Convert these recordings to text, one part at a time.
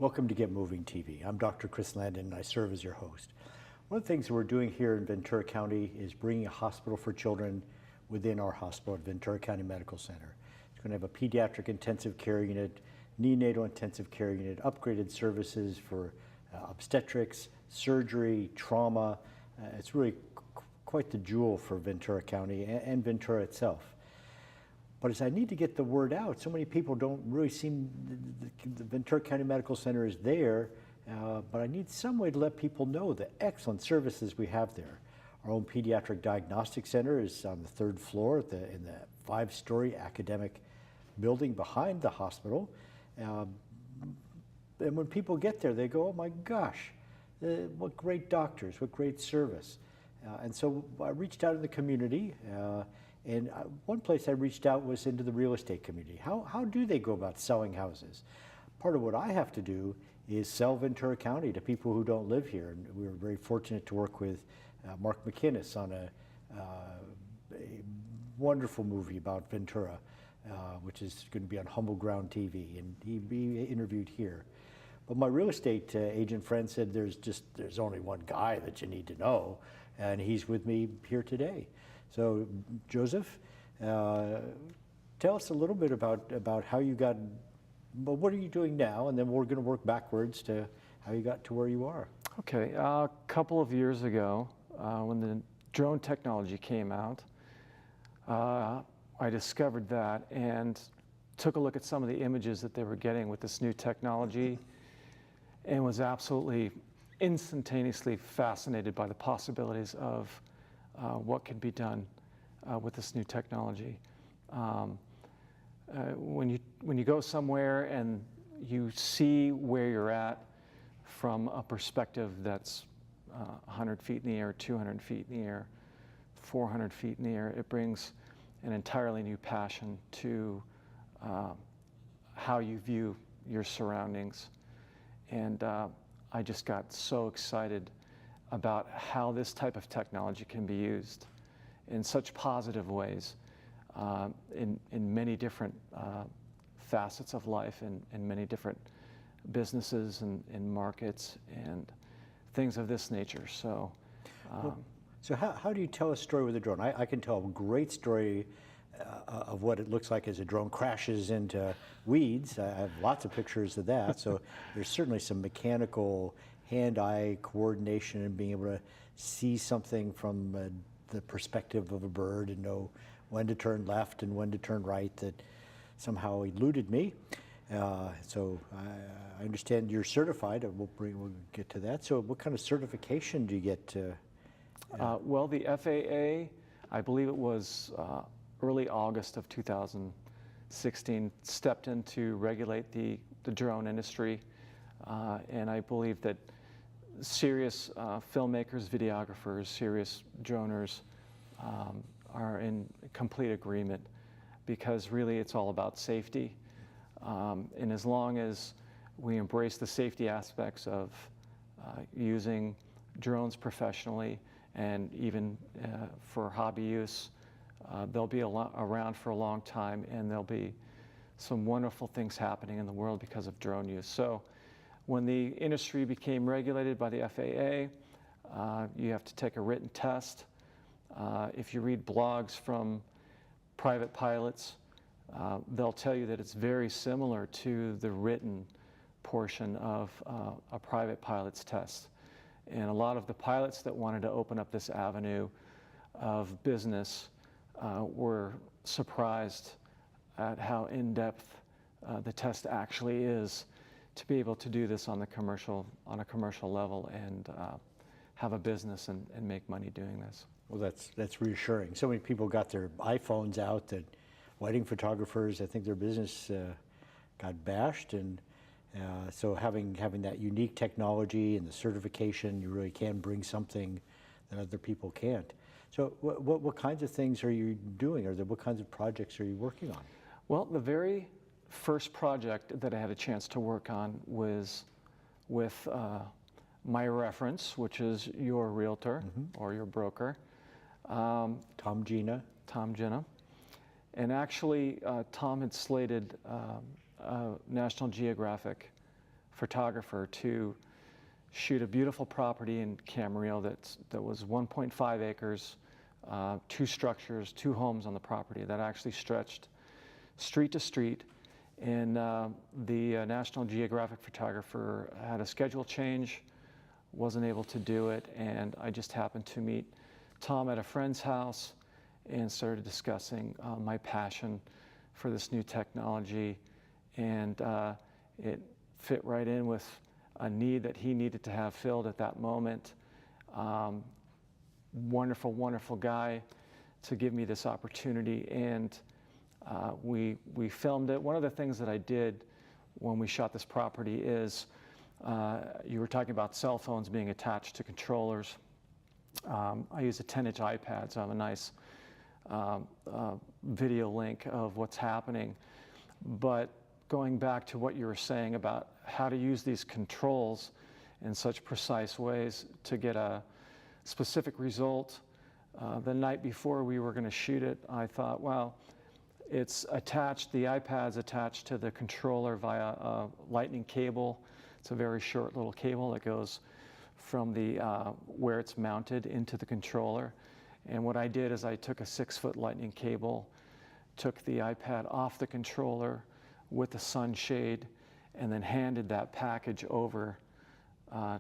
Welcome to Get Moving TV. I'm Dr. Chris Landon and I serve as your host. One of the things that we're doing here in Ventura County is bringing a hospital for children within our hospital at Ventura County Medical Center. It's going to have a pediatric intensive care unit, neonatal intensive care unit, upgraded services for obstetrics, surgery, trauma. It's really quite the jewel for Ventura County and Ventura itself. But as I need to get the word out, so many people don't really seem, the Ventura County Medical Center is there, but I need some way to let people know the excellent services we have there. Our own Pediatric Diagnostic Center is on the 3rd floor in the 5-story academic building behind the hospital. And when people get there, they go, oh my gosh, what great doctors, what great service. And so I reached out in the community, and one place I reached out was into the real estate community. How do they go about selling houses? Part of what I have to do is sell Ventura County to people who don't live here. And we were very fortunate to work with Mark McInnes on a wonderful movie about Ventura, which is going to be on Humble Ground TV, and he interviewed here. But my real estate agent friend said there's only one guy that you need to know, and he's with me here today. So, Joseph, tell us a little bit about how you got, well, what are you doing now, and then we're going to work backwards to how you got to where you are. Okay, a couple of years ago, when the drone technology came out, I discovered that and took a look at some of the images that they were getting with this new technology and was absolutely instantaneously fascinated by the possibilities of what can be done with this new technology. When you go somewhere and you see where you're at from a perspective that's 100 feet in the air, 200 feet in the air, 400 feet in the air, it brings an entirely new passion to how you view your surroundings. And I just got so excited about how this type of technology can be used in such positive ways in many different facets of life and many different businesses and markets and things of this nature. So, so how do you tell a story with a drone? I can tell a great story of what it looks like as a drone crashes into weeds. I have lots of pictures of that. So there's certainly some mechanical hand-eye coordination and being able to see something from the perspective of a bird and know when to turn left and when to turn right that somehow eluded me. So I understand you're certified. We'll get to that. So what kind of certification do you get? Well, the FAA, I believe it was early August of 2016, stepped in to regulate the drone industry. And I believe that serious filmmakers, videographers, serious droners are in complete agreement, because really it's all about safety. And as long as we embrace the safety aspects of using drones professionally and even for hobby use, they'll be around for a long time, and there'll be some wonderful things happening in the world because of drone use. So when the industry became regulated by the FAA, you have to take a written test. If you read blogs from private pilots, they'll tell you that it's very similar to the written portion of a private pilot's test. And a lot of the pilots that wanted to open up this avenue of business were surprised at how in-depth the test actually is to be able to do this on a commercial level and have a business and make money doing this. Well, that's reassuring. So many people got their iPhones out that wedding photographers, I think their business got bashed, and so having that unique technology and the certification, you really can bring something that other people can't. So what kinds of things are you doing, or what kinds of projects are you working on? Well, the very first project that I had a chance to work on was with my reference, which is your realtor or your broker. Tom Gina. And actually, Tom had slated a National Geographic photographer to shoot a beautiful property in Camarillo that was 1.5 acres, 2 structures, 2 homes on the property that actually stretched street to street. And the National Geographic photographer had a schedule change, wasn't able to do it, and I just happened to meet Tom at a friend's house and started discussing my passion for this new technology, and it fit right in with a need that he needed to have filled at that moment. Wonderful, wonderful guy to give me this opportunity, and we filmed it. One of the things that I did when we shot this property is, you were talking about cell phones being attached to controllers. I use a 10-inch iPad, so I have a nice video link of what's happening. But going back to what you were saying about how to use these controls in such precise ways to get a specific result, the night before we were going to shoot it, I thought, well, it's attached, the iPad's attached to the controller via a lightning cable. It's a very short little cable that goes from the where it's mounted into the controller. And what I did is I took a 6-foot lightning cable, took the iPad off the controller with the sunshade, and then handed that package over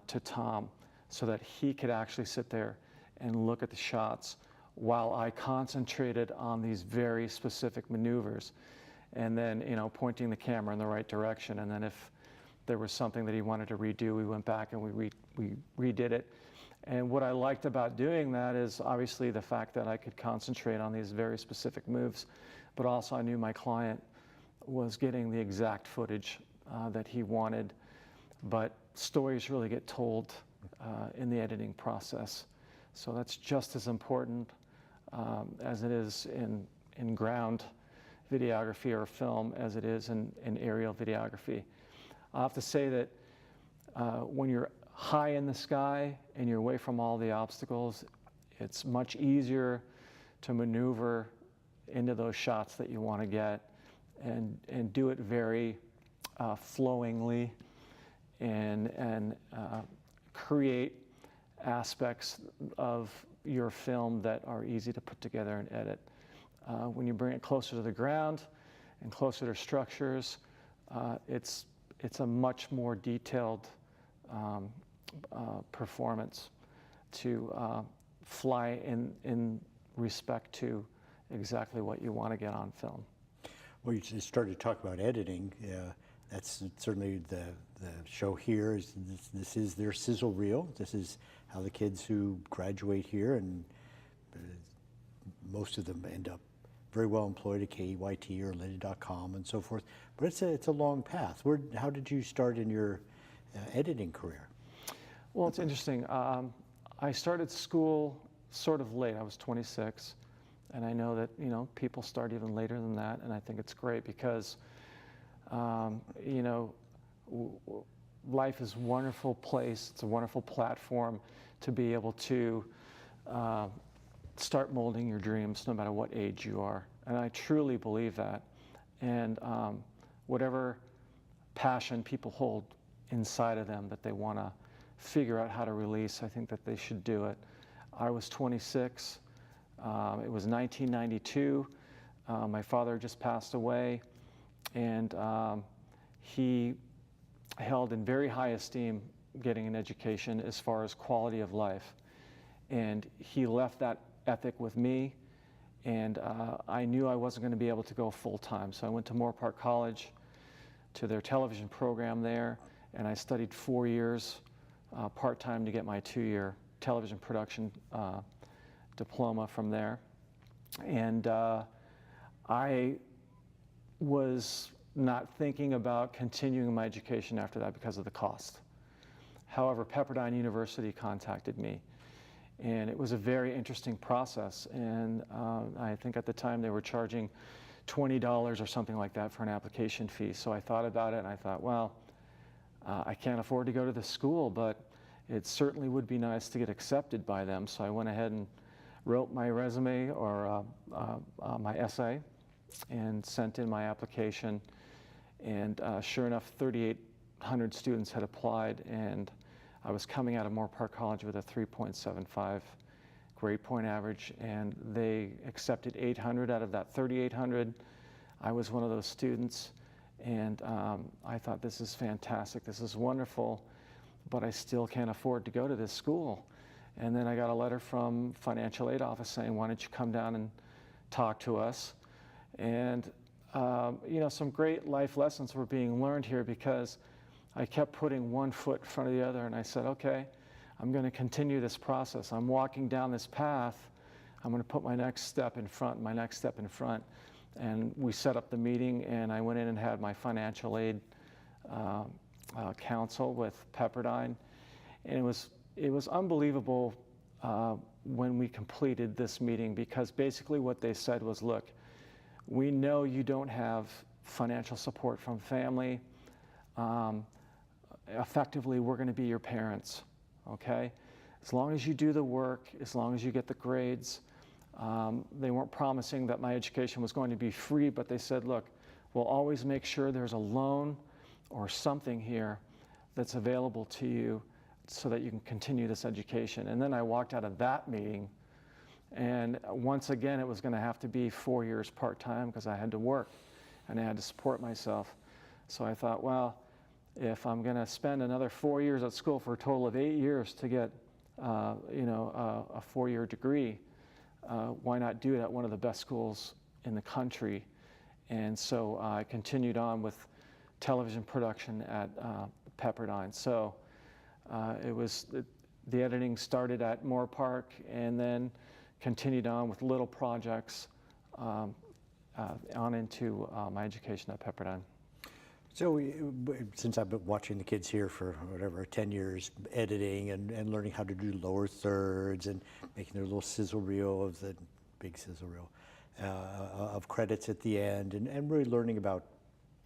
to Tom so that he could actually sit there and look at the shots while I concentrated on these very specific maneuvers, and then, you know, pointing the camera in the right direction. And then if there was something that he wanted to redo, we went back and we redid it. And what I liked about doing that is obviously the fact that I could concentrate on these very specific moves, but also I knew my client was getting the exact footage that he wanted. But stories really get told in the editing process. So that's just as important as it is in ground videography or film as it is in aerial videography. I have to say that when you're high in the sky and you're away from all the obstacles, it's much easier to maneuver into those shots that you want to get and do it very flowingly and create aspects of your film that are easy to put together and edit. When you bring it closer to the ground and closer to structures, it's a much more detailed performance to fly in respect to exactly what you want to get on film. Well, you just started to talk about editing. That's certainly the show here. This is their sizzle reel. This is how the kids who graduate here, and most of them end up very well employed at KEYT or Landon.com and so forth. But it's a long path. How did you start in your editing career? Well, it's interesting. I started school sort of late. I was 26, and I know that, you know, people start even later than that, and I think it's great because you know, life is a wonderful place. It's a wonderful platform to be able to start molding your dreams no matter what age you are. And I truly believe that. And whatever passion people hold inside of them that they want to figure out how to release, I think that they should do it. I was 26. It was 1992. My father just passed away, and he held in very high esteem getting an education as far as quality of life. And he left that ethic with me, and I knew I wasn't going to be able to go full-time. So I went to Moore Park College, to their television program there, and I studied 4 years part-time to get my 2-year television production diploma from there. And I was not thinking about continuing my education after that because of the cost. However, Pepperdine University contacted me, and it was a very interesting process. And I think at the time they were charging $20 or something like that for an application fee. So I thought about it, and I thought, well, I can't afford to go to the school, but it certainly would be nice to get accepted by them. So I went ahead and wrote my resume or my essay and sent in my application. And sure enough, 38 100 students had applied, and I was coming out of Moore Park College with a 3.75 grade point average, and they accepted 800 out of that 3,800. I was one of those students, and I thought, this is fantastic, this is wonderful, but I still can't afford to go to this school. And then I got a letter from financial aid office saying, why don't you come down and talk to us? And you know, some great life lessons were being learned here, because I kept putting one foot in front of the other, and I said, okay, I'm going to continue this process. I'm walking down this path. I'm going to put my next step in front, my next step in front. And we set up the meeting, and I went in and had my financial aid council with Pepperdine. And it was unbelievable when we completed this meeting, because basically what they said was, look, we know you don't have financial support from family. Effectively, we're going to be your parents, okay? As long as you do the work, as long as you get the grades. They weren't promising that my education was going to be free, but they said, look, we'll always make sure there's a loan or something here that's available to you so that you can continue this education. And then I walked out of that meeting, and once again, it was going to have to be 4 years part-time, because I had to work and I had to support myself. So I thought, well, if I'm going to spend another 4 years at school for a total of 8 years to get you know, a 4-year degree, why not do it at one of the best schools in the country? And so I continued on with television production at Pepperdine. So the editing started at Moore Park, and then continued on with little projects on into my education at Pepperdine. So since I've been watching the kids here for whatever, 10 years, editing and learning how to do lower thirds and making their little sizzle reel of the big sizzle reel of credits at the end, and really learning about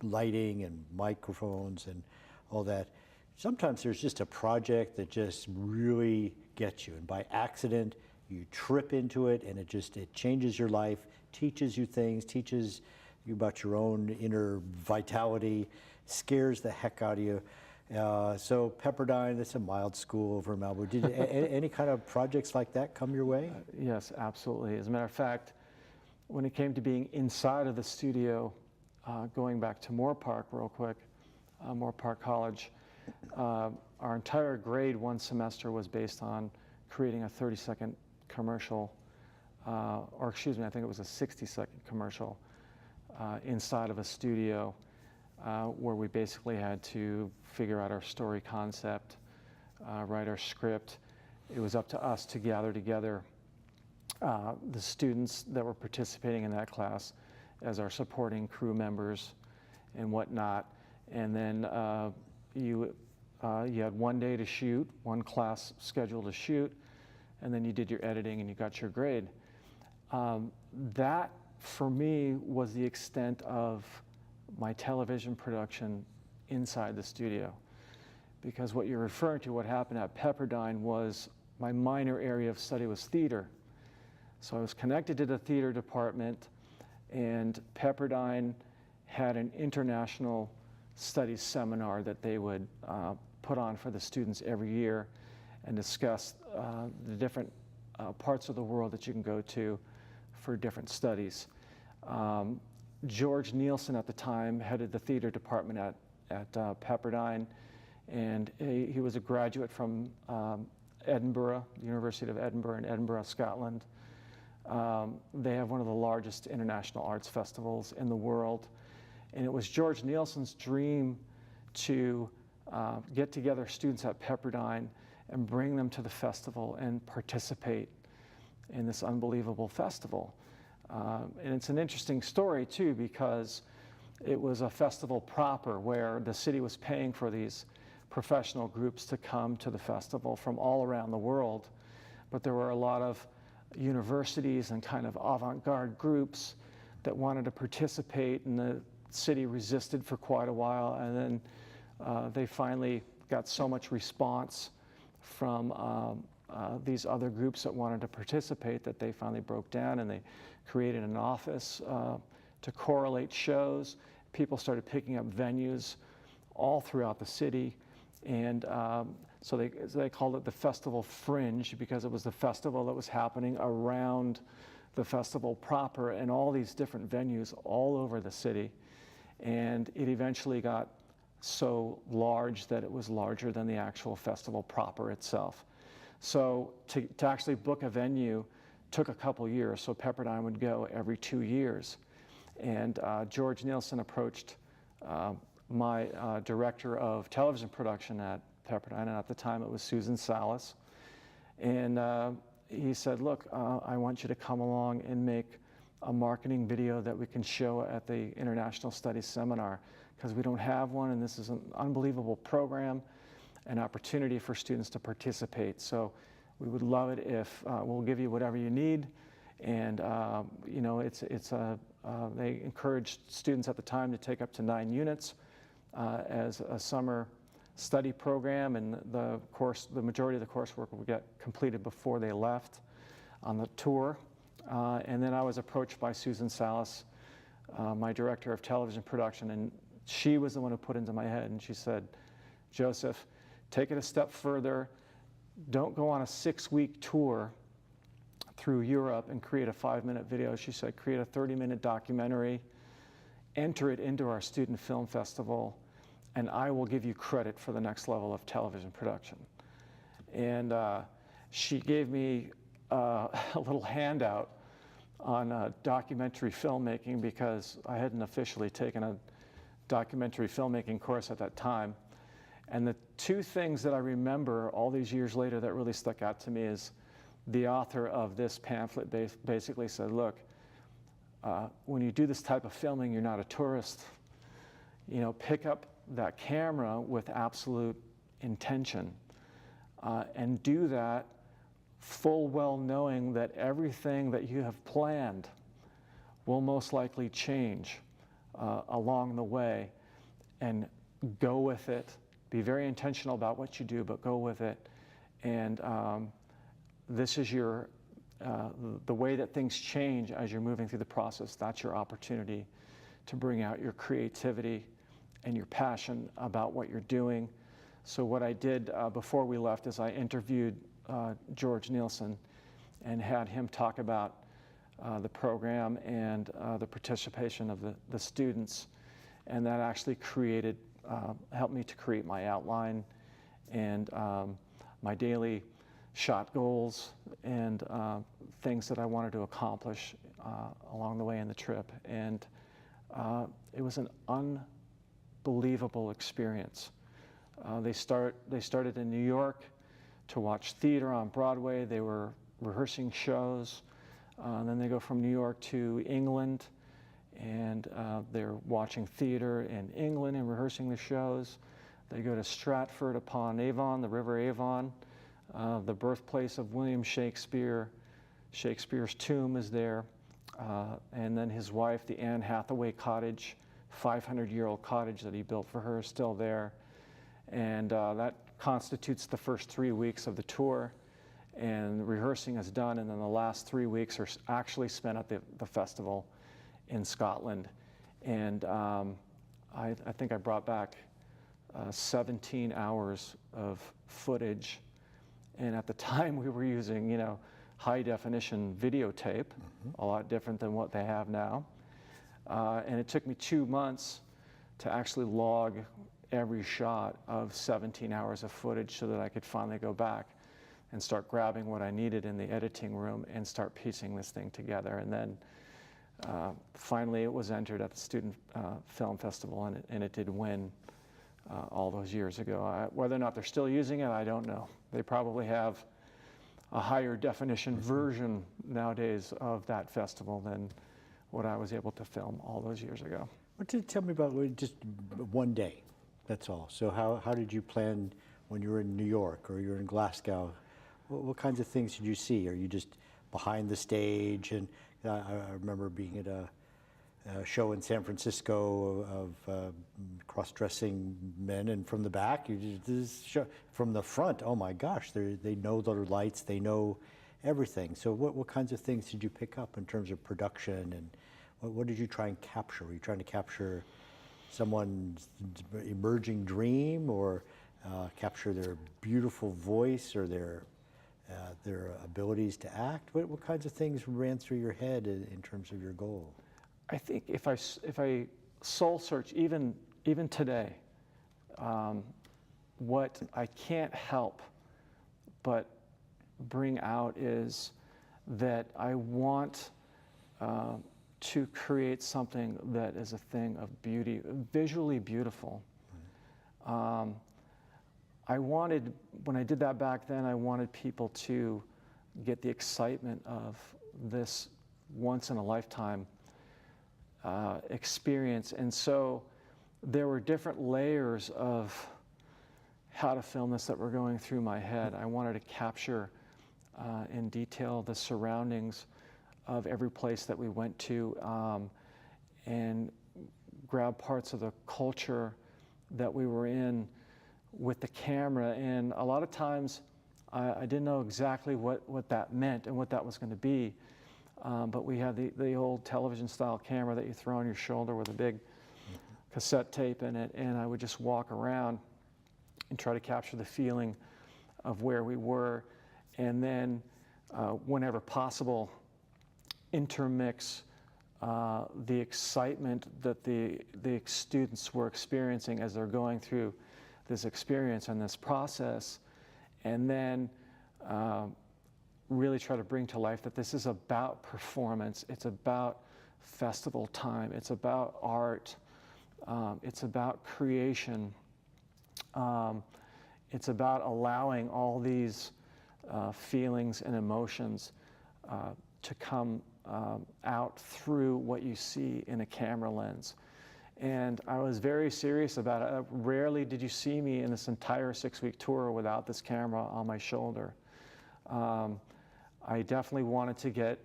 lighting and microphones and all that. Sometimes there's just a project that just really gets you, and by accident you trip into it, and it changes your life, teaches you things, teaches you about your own inner vitality, scares the heck out of you. So Pepperdine, that's a mild school over in Malibu. Did any kind of projects like that come your way? Yes, absolutely. As a matter of fact, when it came to being inside of the studio, going back to Moore Park real quick, Moore Park College, our entire grade one semester was based on creating a 30-second commercial, or excuse me, I think it was a 60-second commercial inside of a studio where we basically had to figure out our story concept, write our script. It was up to us to gather together the students that were participating in that class as our supporting crew members and whatnot. And then you had 1 day to shoot, one class schedule to shoot, and then you did your editing and you got your grade. That, for me, was the extent of my television production inside the studio. Because what you're referring to, what happened at Pepperdine, was my minor area of study was theater. So I was connected to the theater department, and Pepperdine had an international studies seminar that they would put on for the students every year and discuss the different parts of the world that you can go to for different studies. George Nielsen at the time headed the theater department at Pepperdine, and he was a graduate from Edinburgh, the University of Edinburgh in Edinburgh, Scotland. They have one of the largest international arts festivals in the world, and it was George Nielsen's dream to get together students at Pepperdine and bring them to the festival and participate in this unbelievable festival. And it's an interesting story too, because it was a festival proper where the city was paying for these professional groups to come to the festival from all around the world. But there were a lot of universities and kind of avant-garde groups that wanted to participate, and the city resisted for quite a while, and then they finally got so much response from these other groups that wanted to participate that they finally broke down, and they created an office to correlate shows. People started picking up venues all throughout the city. And so they called it the Festival Fringe because it was the festival that was happening around the festival proper and all these different venues all over the city. And it eventually got so large that it was larger than the actual festival proper itself. So to actually book a venue took a couple years, so Pepperdine would go every 2 years. And George Nielsen approached my director of television production at Pepperdine, and at the time it was Susan Salas. And he said, look, I want you to come along and make a marketing video that we can show at the International Studies Seminar, because we don't have one, and this is an unbelievable program, an opportunity for students to participate. So we would love it if we'll give you whatever you need. And you know, they encouraged students at the time to take up to 9 units as a summer study program, and the majority of the coursework would get completed before they left on the tour. And then I was approached by Susan Salas, my director of television production, and she was the one who put into my head, and she said, Joseph, take it a step further. Don't go on a 6-week tour through Europe and create a 5-minute video. She said, create a 30-minute documentary, enter it into our student film festival, and I will give you credit for the next level of television production. And she gave me a little handout on documentary filmmaking, because I hadn't officially taken a documentary filmmaking course at that time. And the 2 things that I remember all these years later that really stuck out to me is the author of this pamphlet basically said, look, when you do this type of filming, you're not a tourist. You know, pick up that camera with absolute intention and do that full well knowing that everything that you have planned will most likely change along the way, and go with it. Be very intentional about what you do, but go with it. And this is the way that things change as you're moving through the process. That's your opportunity to bring out your creativity and your passion about what you're doing. So what I did before we left is I interviewed George Nielsen and had him talk about the program and the participation of the students. And that actually helped me to create my outline and my daily shot goals and things that I wanted to accomplish along the way in the trip. And it was an unbelievable experience. They started in New York to watch theater on Broadway. They were rehearsing shows. Then they go from New York to England, and they're watching theater in England and rehearsing the shows. They go to Stratford upon Avon, the River Avon, the birthplace of William Shakespeare. Shakespeare's tomb is there. And then his wife, the Anne Hathaway cottage, 500-year-old cottage that he built for her, is still there. And that constitutes the first 3 weeks of the tour. And rehearsing is done, and then the last 3 weeks are actually spent at the festival in Scotland. And I think I brought back 17 hours of footage. And at the time we were using, you know, high definition videotape, a lot different than what they have now. And it took me 2 months to actually log every shot of 17 hours of footage so that I could finally go back and start grabbing what I needed in the editing room and start piecing this thing together. And then finally it was entered at the Student Film Festival, and it did win all those years ago. Whether or not they're still using it, I don't know. They probably have a higher definition version nowadays of that festival than what I was able to film all those years ago. Tell me about just one day, that's all. So how did you plan when you were in New York or you were in Glasgow? What kinds of things did you see? Are you just behind the stage? And I remember being at a show in San Francisco of cross-dressing men, and from the back, from the front, oh my gosh, they know their lights, they know everything. So what kinds of things did you pick up in terms of production, and what did you try and capture? Were you trying to capture someone's emerging dream, or capture their beautiful voice or their abilities to act? What kinds of things ran through your head in terms of your goal? I think if I soul search even today, what I can't help but bring out is that I want to create something that is a thing of beauty, visually beautiful. I wanted, when I did that back then, I wanted people to get the excitement of this once-in-a-lifetime experience. And so there were different layers of how to film this that were going through my head. I wanted to capture in detail the surroundings of every place that we went to, and grab parts of the culture that we were in with the camera. And a lot of times I didn't know exactly what that meant and what that was going to be. But we had the old television style camera that you throw on your shoulder with a big cassette tape in it, and I would just walk around and try to capture the feeling of where we were, and then whenever possible intermix the excitement that the students were experiencing as they're going through this experience and this process, and then really try to bring to life that this is about performance, it's about festival time, it's about art, it's about creation, it's about allowing all these feelings and emotions to come out through what you see in a camera lens. And I was very serious about it. Rarely did you see me in this entire 6-week tour without this camera on my shoulder. I definitely wanted to get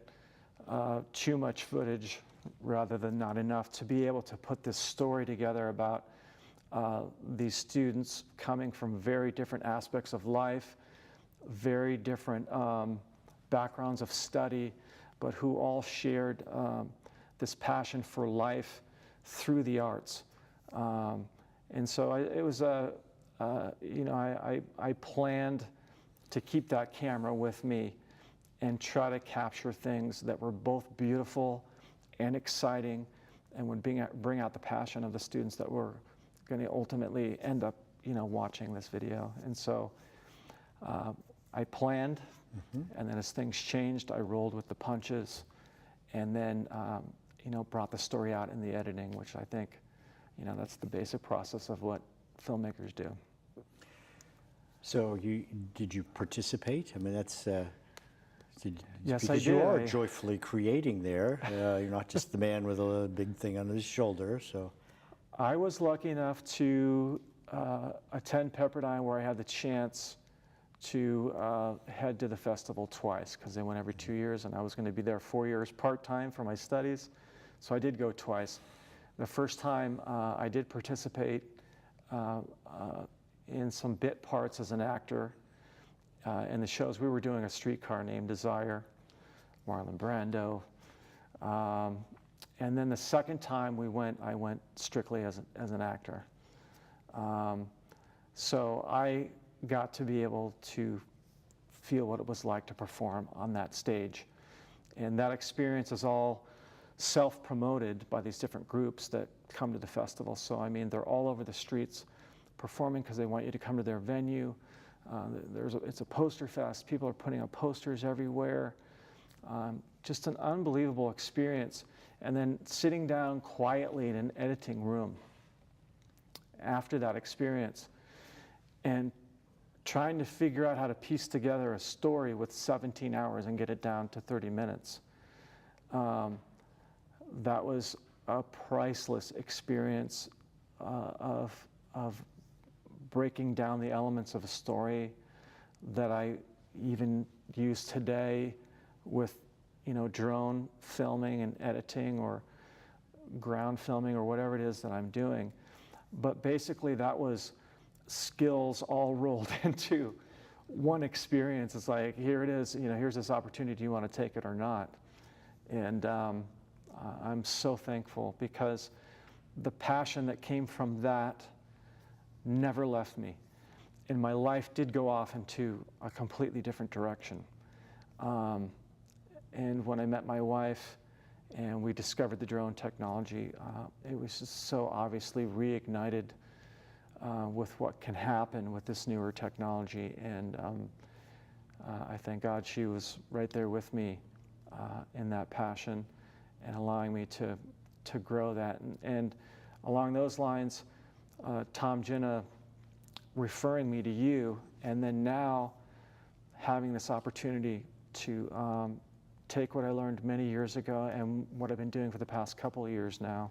too much footage rather than not enough to be able to put this story together about these students coming from very different aspects of life, very different backgrounds of study, but who all shared this passion for life through the arts. And so it was I planned to keep that camera with me and try to capture things that were both beautiful and exciting and would bring out the passion of the students that were going to ultimately end up, watching this video. And so I planned, and then as things changed, I rolled with the punches, and then, brought the story out in the editing, which I think, that's the basic process of what filmmakers do. So did you participate? I mean, that's yes, because I did. You are joyfully creating there. You're not just the man with a big thing on his shoulder. So I was lucky enough to attend Pepperdine, where I had the chance to head to the festival twice, because they went every 2 years, and I was going to be there 4 years part-time for my studies. So I did go twice. The first time I did participate in some bit parts as an actor in the shows. We were doing A Streetcar Named Desire, Marlon Brando. And then the second time I went strictly as an actor. So I got to be able to feel what it was like to perform on that stage. And that experience is all self-promoted by these different groups that come to the festival. So I mean, they're all over the streets performing because they want you to come to their venue. It's a poster fest. People are putting up posters everywhere. Just an unbelievable experience. And then sitting down quietly in an editing room after that experience and trying to figure out how to piece together a story with 17 hours and get it down to 30 minutes. That was a priceless experience of breaking down the elements of a story that I even use today with drone filming and editing or ground filming or whatever it is that I'm doing. But basically that was skills all rolled into one experience. It's like, here it is, here's this opportunity, do you want to take it or not? And I'm so thankful, because the passion that came from that never left me. And my life did go off into a completely different direction. And when I met my wife and we discovered the drone technology, it was just so obviously reignited with what can happen with this newer technology. And I thank God she was right there with me in that passion and allowing me to grow that. And along those lines, Tom Jenna referring me to you, and then now having this opportunity to take what I learned many years ago and what I've been doing for the past couple of years now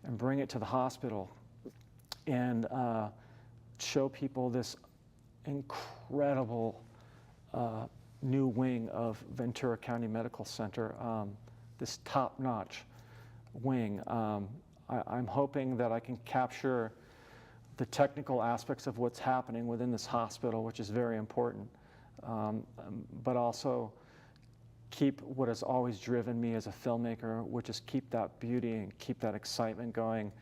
and bring it to the hospital and show people this incredible new wing of Ventura County Medical Center, this top-notch wing. I'm hoping that I can capture the technical aspects of what's happening within this hospital, which is very important, but also keep what has always driven me as a filmmaker, which is keep that beauty and keep that excitement going,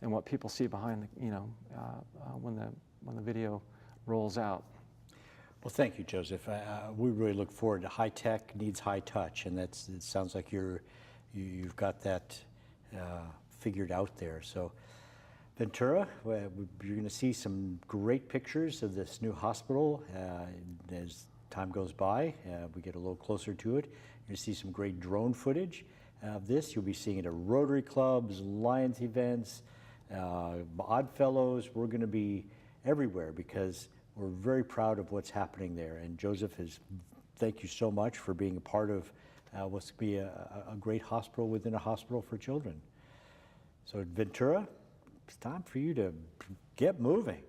and what people see behind the, when the video rolls out. Well, thank you, Joseph. We really look forward to high tech needs high touch, and it sounds like you've got that figured out there. So, Ventura, you're going to see some great pictures of this new hospital as time goes by. We get a little closer to it. You're going to see some great drone footage of this. You'll be seeing it at Rotary clubs, Lions events, Oddfellows. We're going to be everywhere because we're very proud of what's happening there. And Joseph, thank you so much for being a part of what's going to be a great hospital within a hospital for children. So Ventura, it's time for you to get moving.